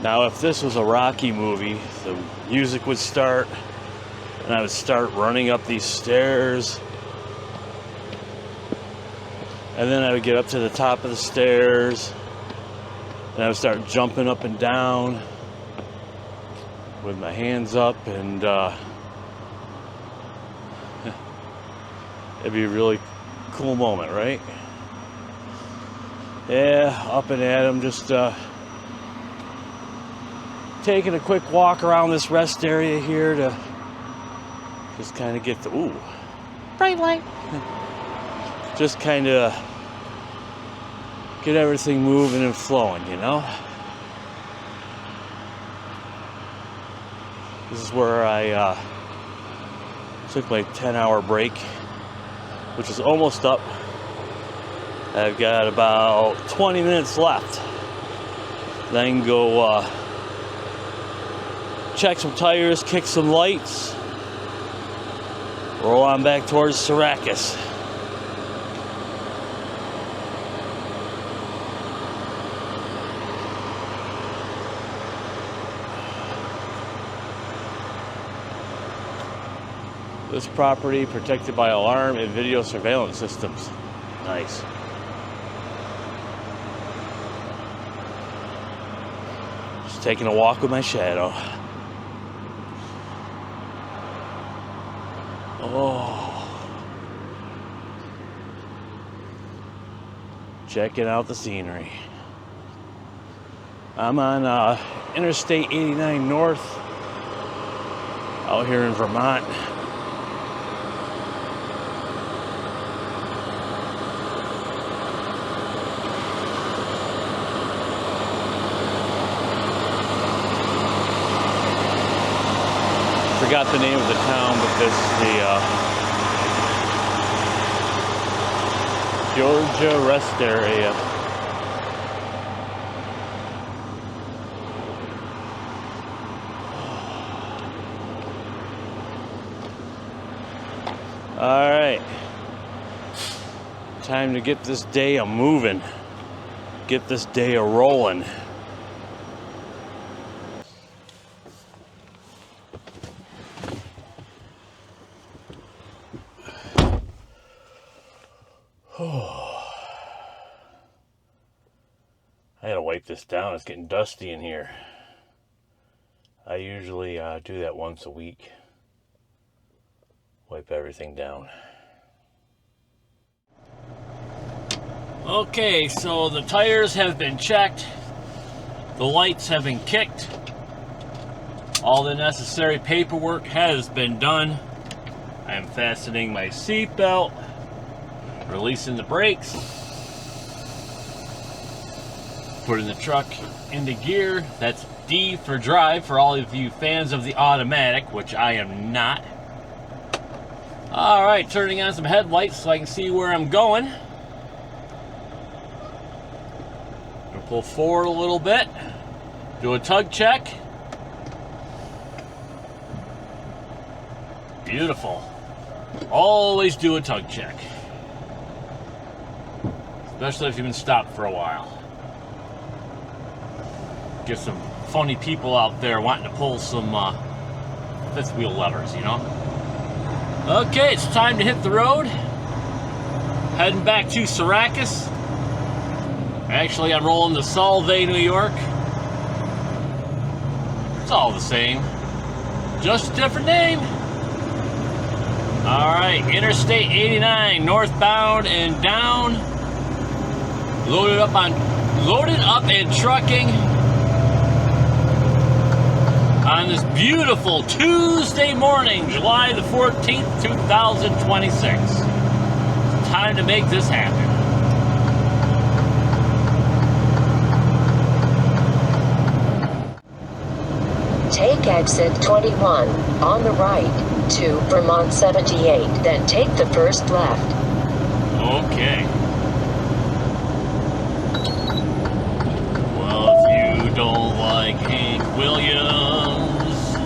Now, if this was a Rocky movie, the music would start, and I would start running up these stairs, and then I would get up to the top of the stairs, and I would start jumping up and down with my hands up, and it'd be a really cool moment, right? Yeah, up and at 'em, just taking a quick walk around this rest area here to just kind of get the bright light. Just kind of get everything moving and flowing, you know. This is where I took my 10-hour break, which is almost up. I've got about 20 minutes left. Then I can go check some tires, kick some lights, roll on back towards Syracuse. This property protected by alarm and video surveillance systems. Nice. Just taking a walk with my shadow. Oh. Checking out the scenery. I'm on Interstate 89 North out here in Vermont. Forgot the name of the town, but this is the Georgia rest area. All right, time to get this day a moving, get this day a rolling. I gotta wipe this down. It's getting dusty in here. I usually do that once a week. Wipe everything down. Okay, so the tires have been checked. The lights have been kicked. All the necessary paperwork has been done. I am fastening my seatbelt, releasing the brakes, putting the truck into gear. That's D for drive for all of you fans of the automatic, which I am not. All right, turning on some headlights so I can see where I'm going. Gonna pull forward a little bit, do a tug check. Beautiful. Always do a tug check, especially if you've been stopped for a while. Get some funny people out there wanting to pull some fifth wheel levers, you know. Okay, it's time to hit the road. Heading back to Syracuse. Actually, I'm rolling to Solvay, New York. It's all the same, just a different name. All right, Interstate 89, northbound and down. Loaded up and trucking on this beautiful Tuesday morning, July the 14th, 2026. It's time to make this happen. Take exit 21 on the right to Vermont 78, then take the first left. Okay. Well, if you don't like Hank Williams,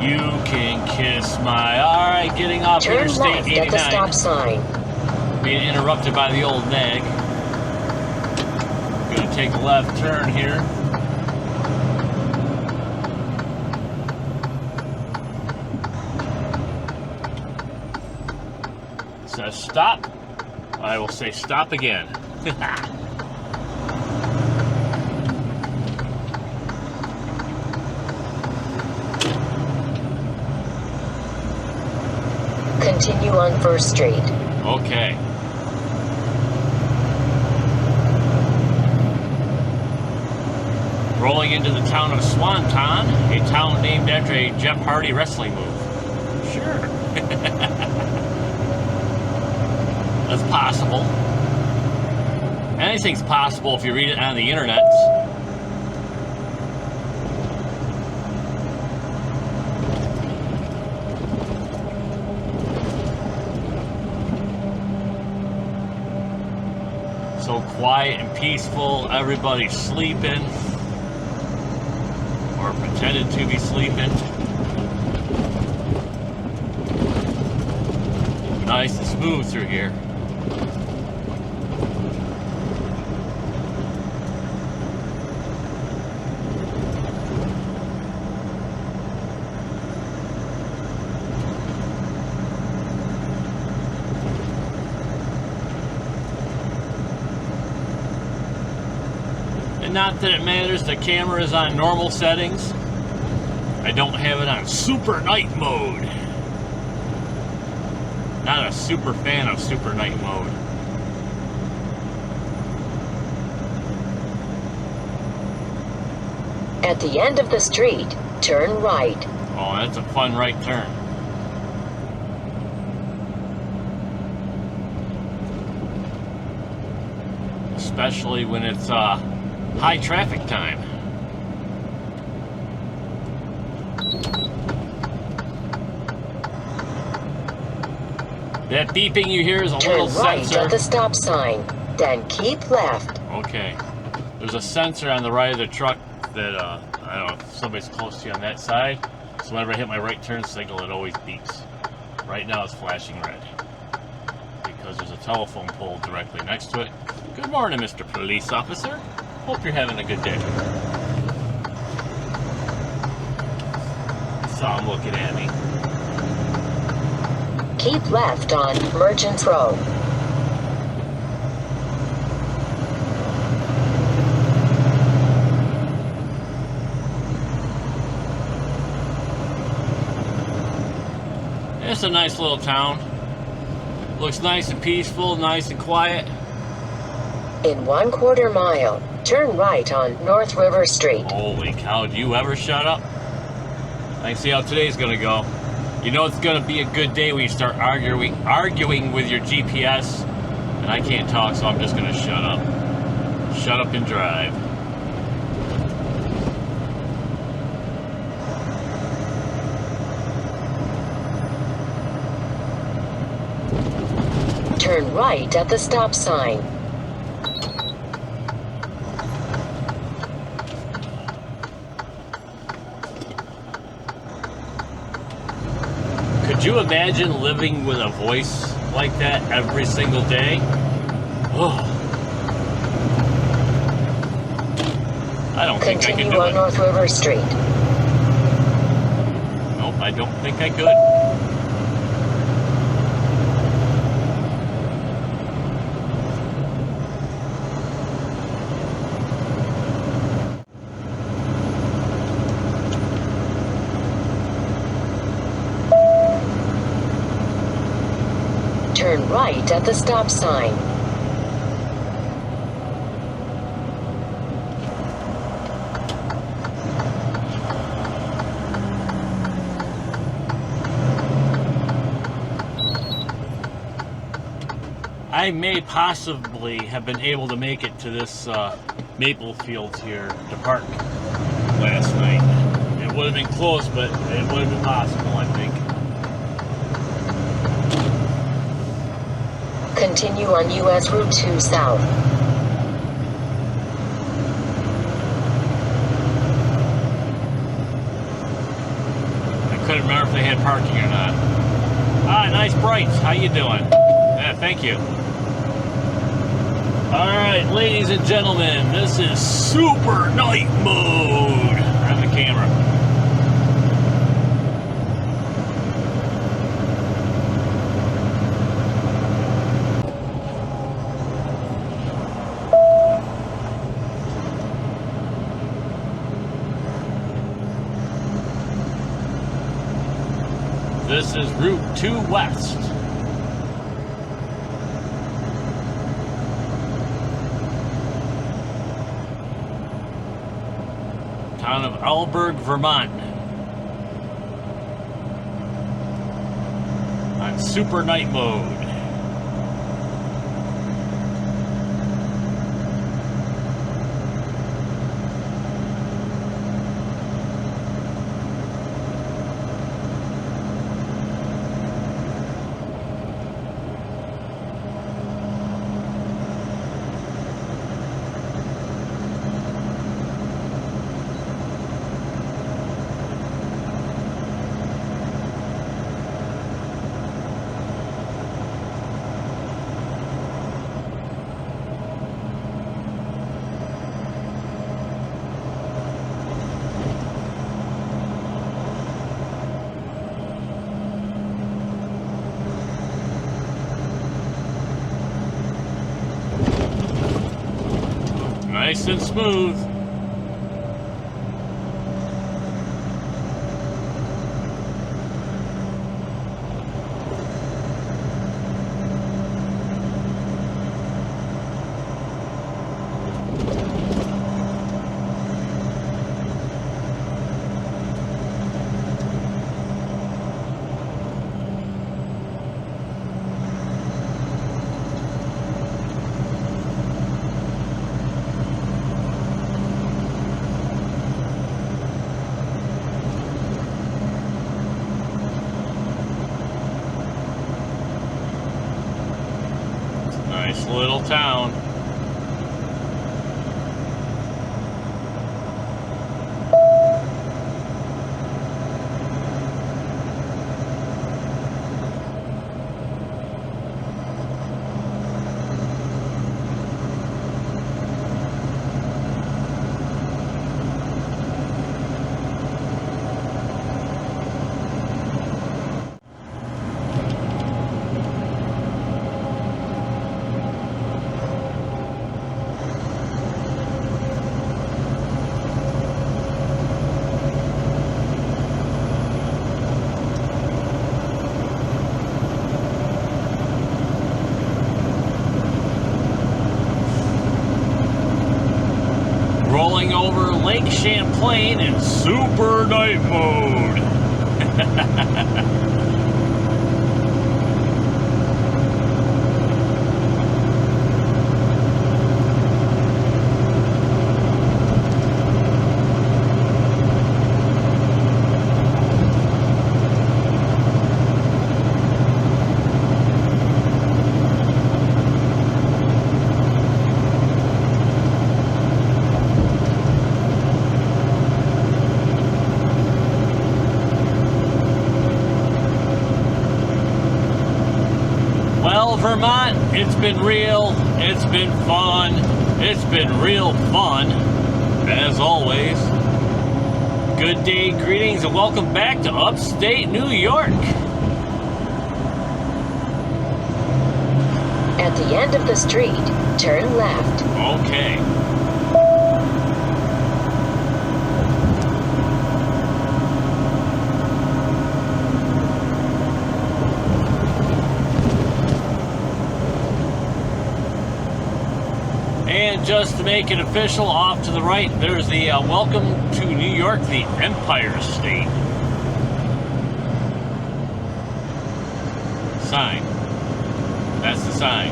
you can kiss my... Alright, getting off Turn Interstate left 89. at the stop sign. Being interrupted by the old nag. Gonna take a left turn here. stop, I will say stop again. Continue on 1st Street. Okay. Rolling into the town of Swanton, a town named after a Jeff Hardy wrestling move. Sure. That's possible. Anything's possible if you read it on the internet. So quiet and peaceful, everybody's sleeping. Or pretended to be sleeping. Nice and smooth through here. And not that it matters, the camera is on normal settings. I don't have it on super night mode. Not a super fan of super night mode. At the end of the street, turn right. Oh, that's a fun right turn. Especially when it's high traffic time. That beeping you hear is a little Turn right sensor. at the stop sign, then keep left. Okay. There's a sensor on the right of the truck that, I don't know if somebody's close to you on that side. So whenever I hit my right turn signal, it always beeps. Right now it's flashing red. Because there's a telephone pole directly next to it. Good morning, Mr. Police Officer. Hope you're having a good day. Saw him looking at me. Keep left on Merchants Row. It's a nice little town. Looks nice and peaceful, nice and quiet. In 1/4 mile, turn right on North River Street. Holy cow, do you ever shut up? I can see how today's gonna go. You know it's gonna be a good day when you start arguing with your GPS. And I can't talk, so I'm just gonna shut up. Shut up and drive. Turn right at the stop sign. Could you imagine living with a voice like that every single day? Oh. I don't think I could Continue do on it. North River Street. Nope, I don't think I could. Turn right at the stop sign. I may possibly have been able to make it to this Maple Fields here to park last night. It would have been close, but it would have been possible, I think. Continue on US Route 2 south. I couldn't remember if they had parking or not. Ah, nice brights. How you doing? Yeah, thank you. Alright, ladies and gentlemen, this is super night mode on the camera. This is Route 2 West. Town of Alberg, Vermont. On super night mode. Nice and smooth. Nice little town. Rolling over Lake Champlain in super night mode. Well, Vermont, it's been real, it's been fun, it's been real fun, as always. Good day, greetings, and welcome back to upstate New York. At the end of the street, turn left. Okay. And just to make it official, off to the right, there's the Welcome to New York, the Empire State sign. That's the sign.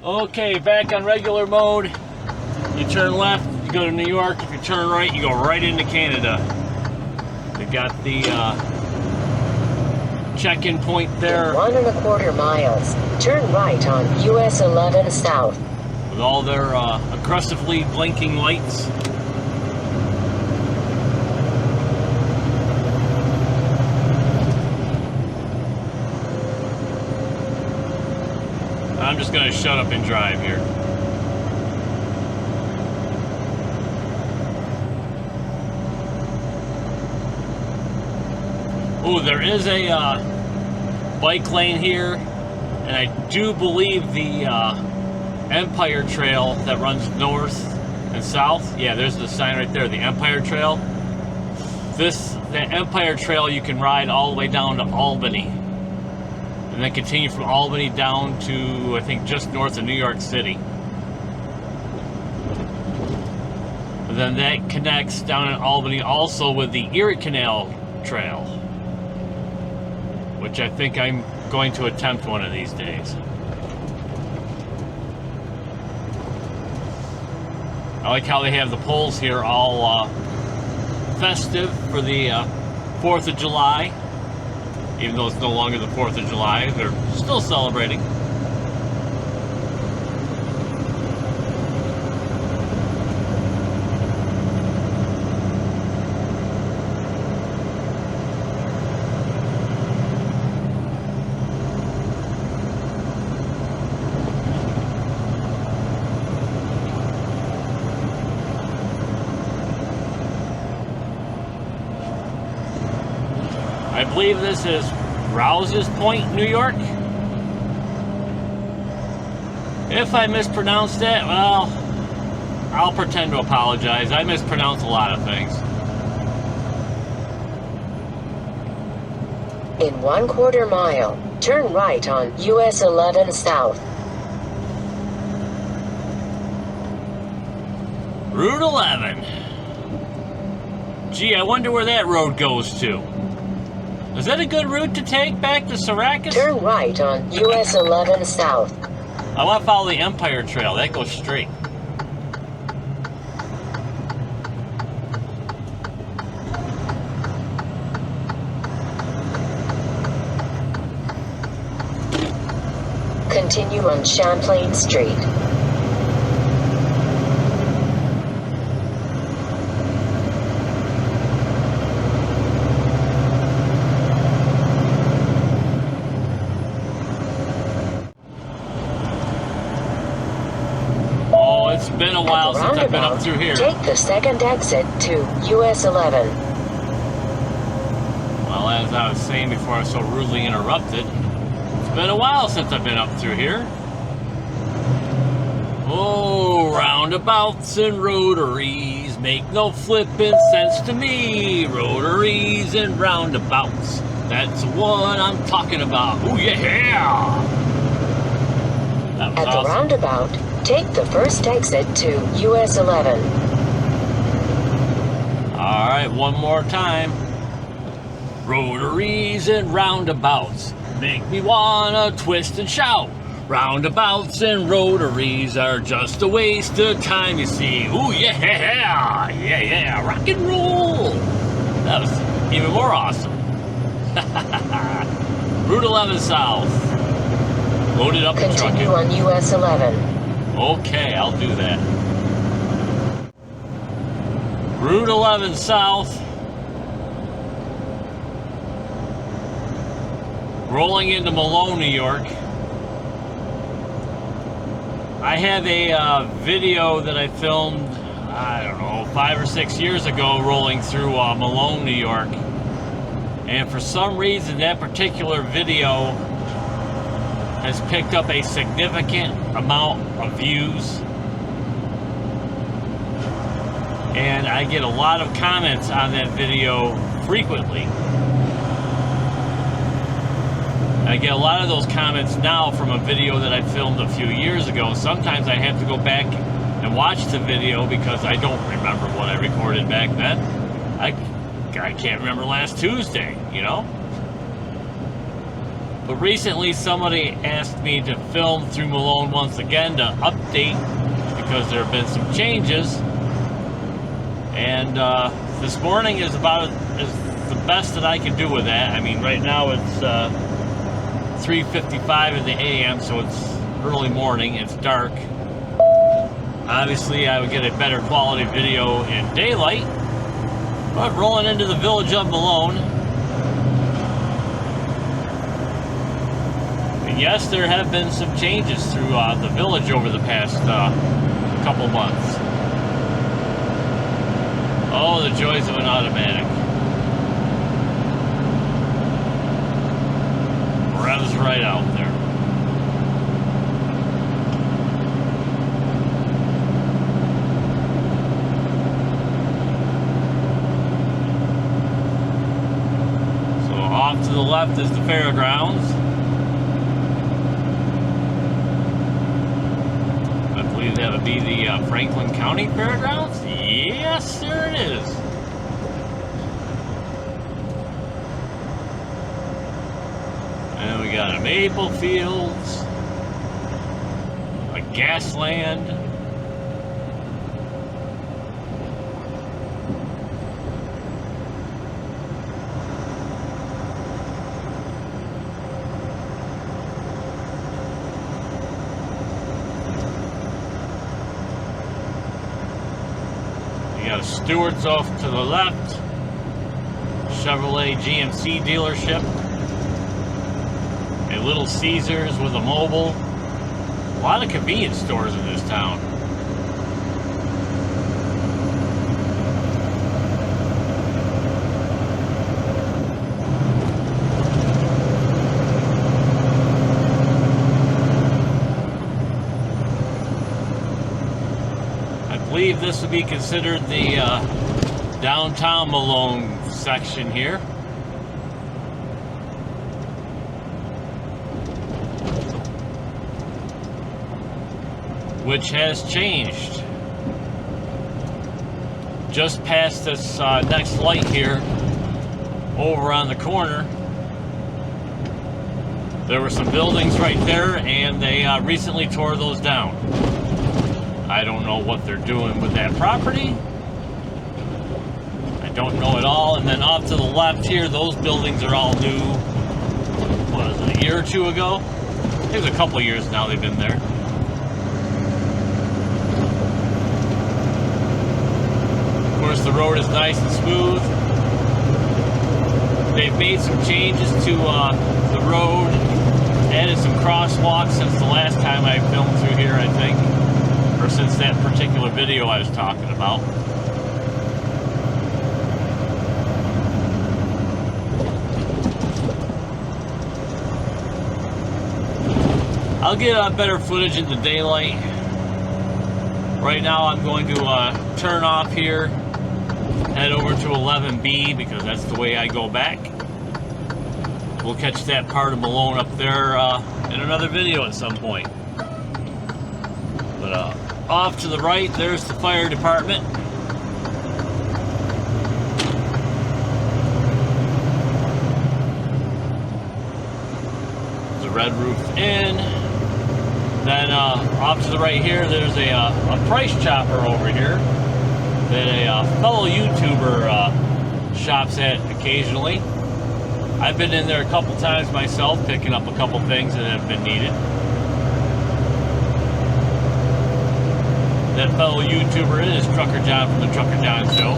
Okay, back on regular mode. You turn left, you go to New York. If you turn right, you go right into Canada. They got the check-in point there. In 1.25 miles, turn right on US 11 South. With all their aggressively blinking lights. I'm just going to shut up and drive here. Oh, there is a bike lane here, and I do believe the Empire Trail that runs north and south. Yeah, there's the sign right there, the Empire Trail. The Empire Trail you can ride all the way down to Albany. And then continue from Albany down to, I think, just north of New York City. And then that connects down in Albany also with the Erie Canal Trail, which I think I'm going to attempt one of these days. I like how they have the poles here all festive for the 4th of July. Even though it's no longer the 4th of July, they're still celebrating. I believe this is Rouse's Point, New York. If I mispronounced that, well, I'll pretend to apologize. I mispronounce a lot of things. In 1/4 mile, turn right on US 11 South. Route 11. Gee, I wonder where that road goes to. Is that a good route to take back to Syracuse? Turn right on US 11 South. I want to follow the Empire Trail. That goes straight. Continue on Champlain Street. It's been a while since I've been up through here. Take the second exit to US 11. Well, as I was saying before I was so rudely interrupted, it's been a while since I've been up through here. Oh, roundabouts and rotaries make no flippin' sense to me. Rotaries and roundabouts, that's what I'm talking about. Oh yeah! That was At awesome. the roundabout, take the first exit to US 11. Alright, one more time. Rotaries and roundabouts make me wanna twist and shout. Roundabouts and rotaries are just a waste of time, you see. Ooh, yeah! Yeah, rock and roll! That was even more awesome. Route 11 South. Loaded up and trucking. Continue on US 11. Okay, I'll do that. Route 11 South. Rolling into Malone, New York. I have a video that I filmed, I don't know, 5 or 6 years ago rolling through Malone, New York. And for some reason, that particular video has picked up a significant amount of views. And I get a lot of comments on that video frequently. I get a lot of those comments now from a video that I filmed a few years ago. Sometimes I have to go back and watch the video because I don't remember what I recorded back then. I can't remember last Tuesday, you know? But recently somebody asked me to film through Malone once again to update because there have been some changes. And this morning is the best that I can do with that. I mean, right now it's 3:55 in the AM, so it's early morning, it's dark. Obviously I would get a better quality video in daylight, but rolling into the village of Malone. And yes, there have been some changes through the village over the past couple months. Oh, the joys of an automatic. Revs right out there. left is the fairgrounds. I believe that would be the Franklin County Fairgrounds. Yes, there it is. And we got a Maple Fields, a Gasland. You got a Stewart's off to the left, Chevrolet GMC dealership, a Little Caesars with a mobile. A lot of convenience stores in this town. I believe this would be considered the downtown Malone section here. Which has changed. Just past this next light here, over on the corner, there were some buildings right there, and they recently tore those down. I don't know what they're doing with that property. I don't know at all. And then off to the left here, those buildings are all new. What was it, a year or two ago? It was a couple of years now they've been there. Of course, the road is nice and smooth. They've made some changes to the road, added some crosswalks since the last time I filmed through here, I think. Or since that particular video I was talking about. I'll get better footage in the daylight. Right now I'm going to turn off here, head over to 11B because that's the way I go back. We'll catch that part of Malone up there in another video at some point. But off to the right, there's the fire department. There's a Red Roof Inn. Then off to the right here, there's a price chopper over here that a fellow YouTuber shops at occasionally. I've been in there a couple times myself, picking up a couple things that have been needed. That fellow YouTuber is Trucker John from the Trucker John Show.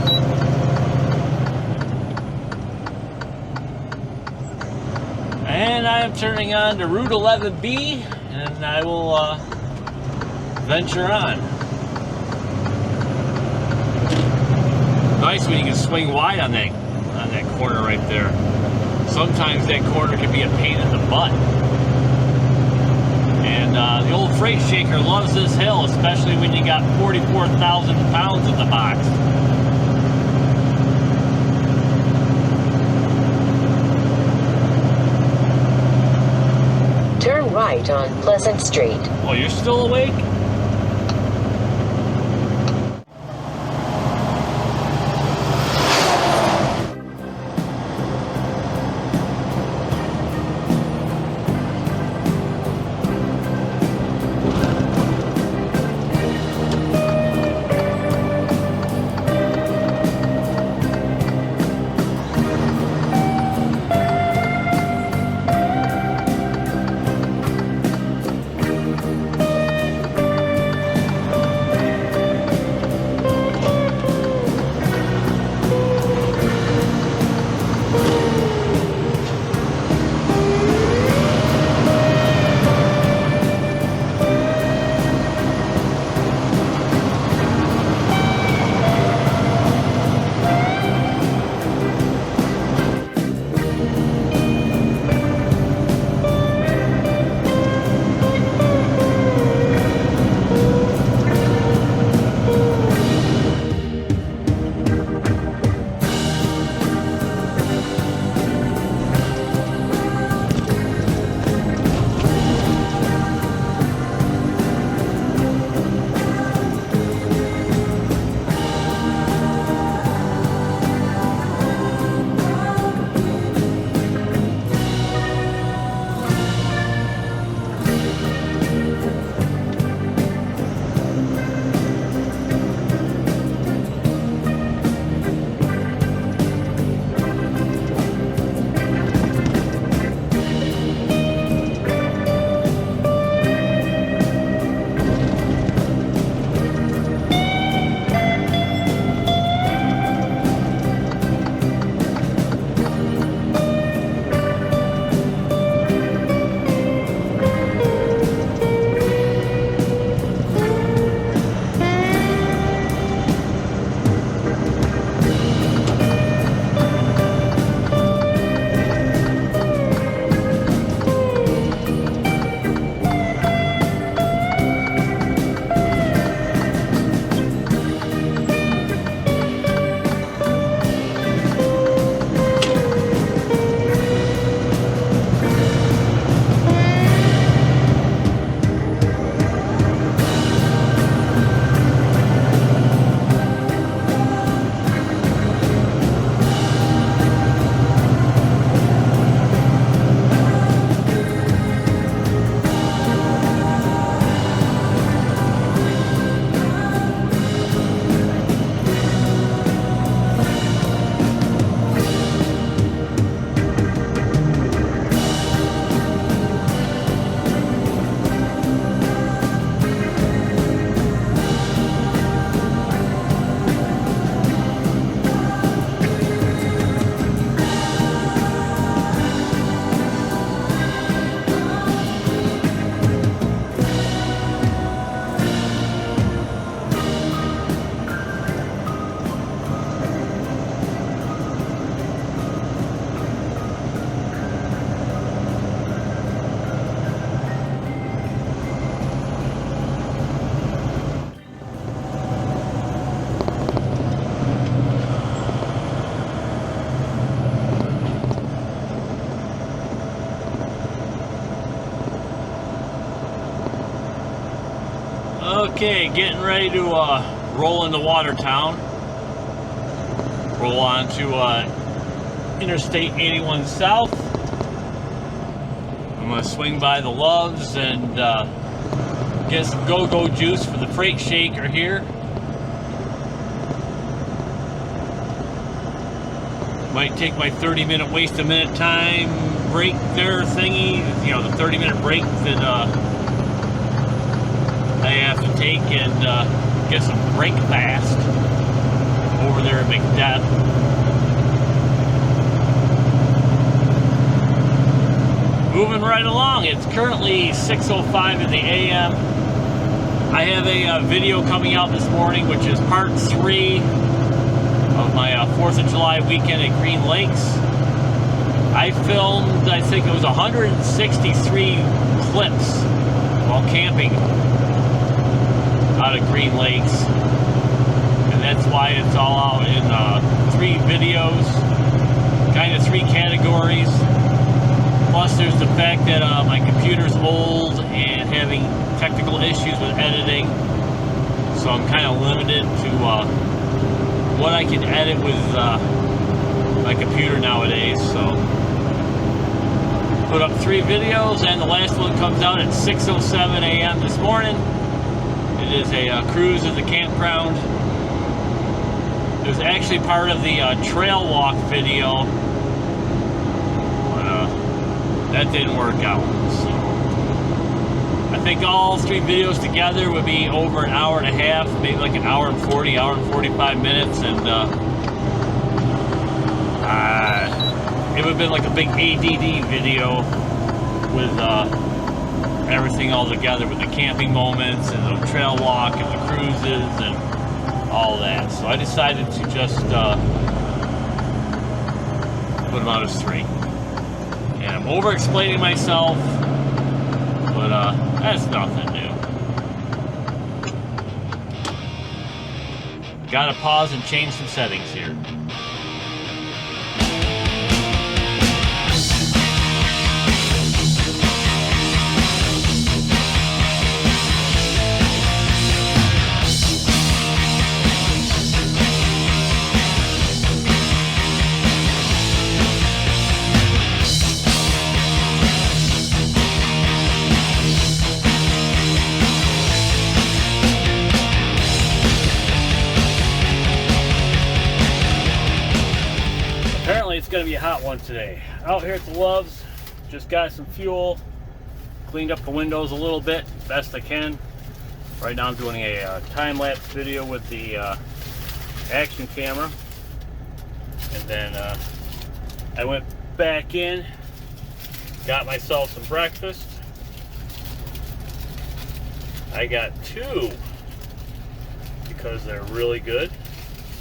And I am turning on to Route 11B, and I will venture on. Nice when you can swing wide on that corner right there. Sometimes that corner can be a pain in the butt. And the old freight shaker loves this hill, especially when you got 44,000 pounds in the box. Turn right on Pleasant Street. Oh, you're still awake? Okay, getting ready to roll into Watertown. Roll on to Interstate 81 South. I'm going to swing by the Loves and get some go-go juice for the freight shaker here. Might take my 30-minute waste a minute time break there thingy, you know, the 30-minute break that I have to take and get some break fast over there at McDeath. Moving right along. It's currently 6:05 in the AM. I have a video coming out this morning, which is part 3 of my 4th of July weekend at Green Lakes. I filmed, I think it was 163 clips while camping out of Green Lakes, and that's why it's all out in 3 videos, kind of 3 categories. Plus there's the fact that my computer's old and having technical issues with editing, so I'm kind of limited to what I can edit with my computer nowadays. So put up 3 videos, and the last one comes out at 6:07 AM this morning. It is a cruise at the campground. It was actually part of the trail walk video, but that didn't work out. So I think all 3 videos together would be over an hour and a half, maybe like an hour and 40, hour and 45 minutes, and it would have been like a big ADD video with everything all together, with the camping moments and the trail walk and the cruises and all that. So I decided to just put them out as 3. And I'm over-explaining myself, but that's nothing new. Gotta pause and change some settings here. It's gonna be a hot one today. Out here at the Loves, just got some fuel, cleaned up the windows a little bit, best I can. Right now I'm doing a time-lapse video with the action camera. And then I went back in, got myself some breakfast. I got 2 because they're really good.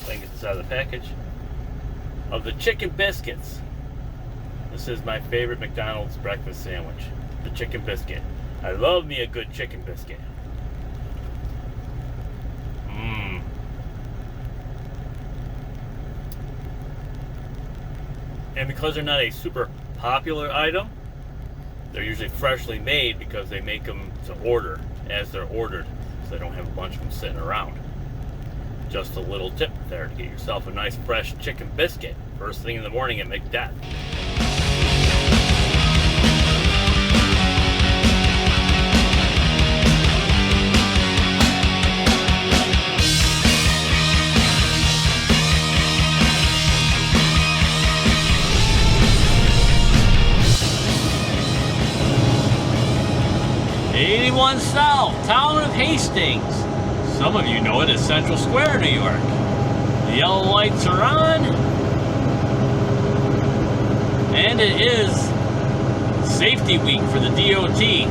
I can get this out of the package. Of the chicken biscuits. This is my favorite McDonald's breakfast sandwich, the chicken biscuit. I love me a good chicken biscuit. And because they're not a super popular item, they're usually freshly made because they make them to order as they're ordered, so they don't have a bunch of them sitting around. Just a little tip there to get yourself a nice fresh chicken biscuit first thing in the morning at McDeath. '81 South, town of Hastings. Some of you know it as Central Square, New York. The yellow lights are on. And it is Safety Week for the DOT.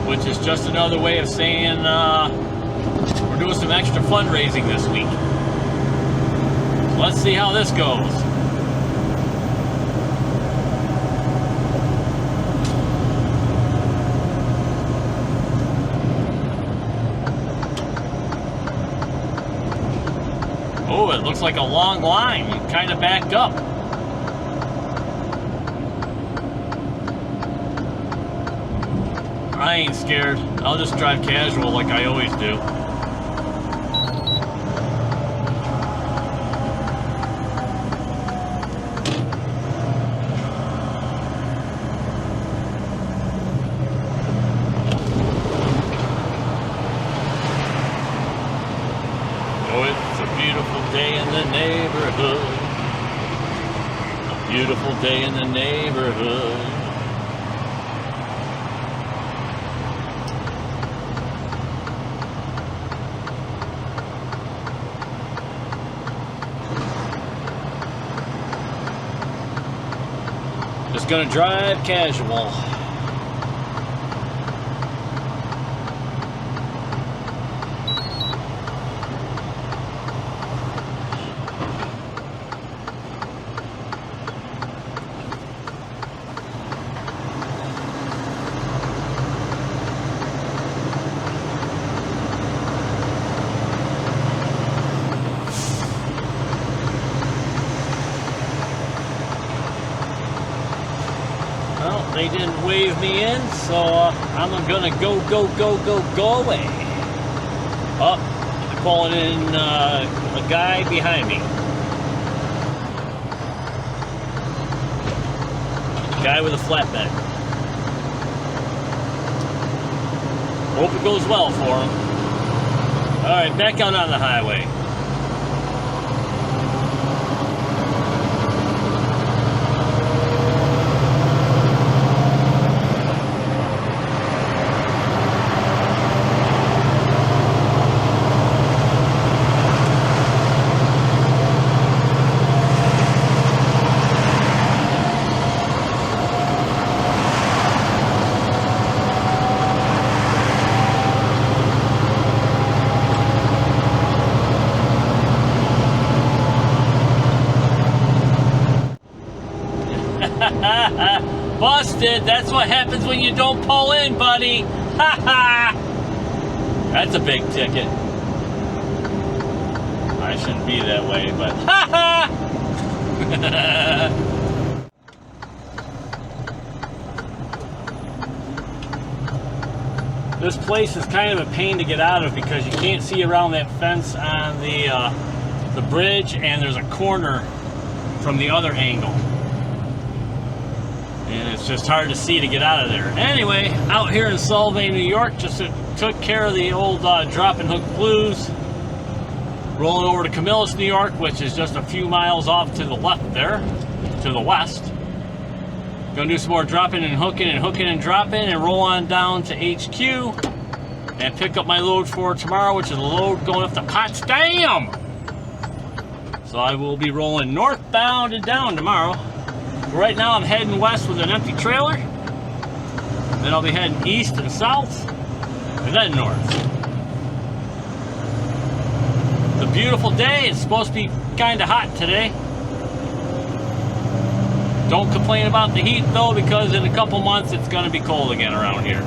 Which is just another way of saying we're doing some extra fundraising this week. So let's see how this goes. Oh, it looks like a long line. You kind of backed up. I ain't scared. I'll just drive casual like I always do. Oh, it's a beautiful day in the neighborhood. A beautiful day in the neighborhood. Just gonna drive casual. They didn't wave me in, so I'm gonna go away. Oh, they're calling in a guy behind me. Guy with a flatbed. Hope it goes well for him. Alright, back out on the highway. Busted. That's what happens when you don't pull in, buddy. Ha ha. That's a big ticket. I shouldn't be that way, but ha ha. This place is kind of a pain to get out of because you can't see around that fence on the bridge, and there's a corner from the other angle. And it's just hard to see to get out of there. Anyway, out here in Sylvania, New York, just took care of the old drop and hook blues. Rolling over to Camillus, New York, which is just a few miles off to the left there, to the west. Gonna do some more dropping and hooking and dropping, and roll on down to HQ and pick up my load for tomorrow, which is a load going up to Potsdam. So I will be rolling northbound and down tomorrow. Right now I'm heading west with an empty trailer. Then I'll be heading east and south, and then north. It's a beautiful day. It's supposed to be kind of hot today. Don't complain about the heat though, because in a couple months it's going to be cold again around here.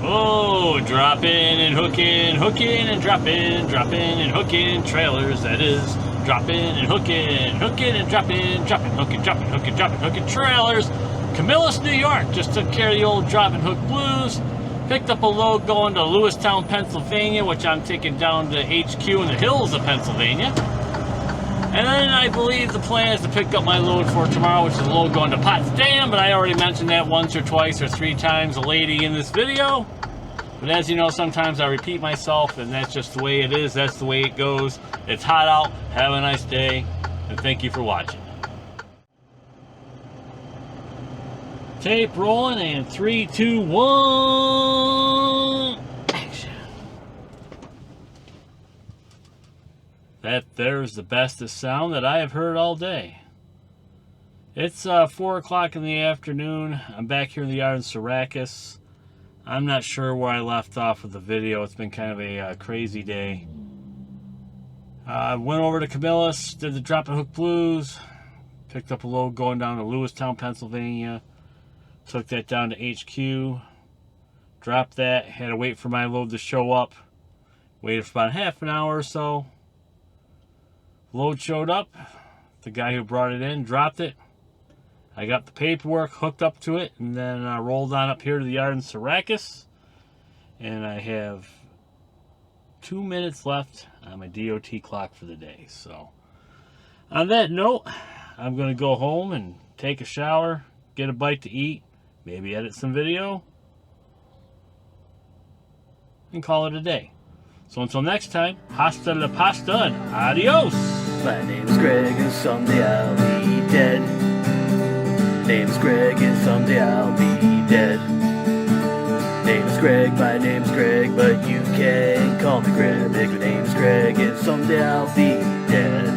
Oh, dropping and hooking and dropping and hooking trailers. That is, dropping and hooking and dropping, hooking trailers. Camillus, New York, just took care of the old drop and hook blues. Picked up a load going to Lewistown, Pennsylvania, which I'm taking down to HQ in the hills of Pennsylvania. And then I believe the plan is to pick up my load for tomorrow, which is a load going to Potsdam, but I already mentioned that once or twice or three times a lady in this video. But as you know, sometimes I repeat myself, and that's just the way it is. That's the way it goes. It's hot out. Have a nice day, and thank you for watching. Tape rolling, and 3, 2, 1, action. That there's the bestest sound that I have heard all day. It's 4 o'clock in the afternoon. I'm back here in the yard in Syracuse. I'm not sure where I left off with the video. It's been kind of a crazy day. I went over to Camillus, did the drop and hook blues, picked up a load going down to Lewistown, Pennsylvania, took that down to HQ, dropped that, had to wait for my load to show up, waited for about half an hour or so. Load showed up, The guy who brought it in dropped it. I got the paperwork hooked up to it, and then I rolled on up here to the yard in Syracuse. And I have 2 minutes left on my DOT clock for the day. So, on that note, I'm going to go home and take a shower, get a bite to eat, maybe edit some video, and call it a day. So until next time, hasta la pasta and adios! My name's Greg and someday I'll be dead. Name's Greg and someday I'll be dead. Name's Greg, my name's Greg, but you can call me Grebig. My name's Greg and someday I'll be dead.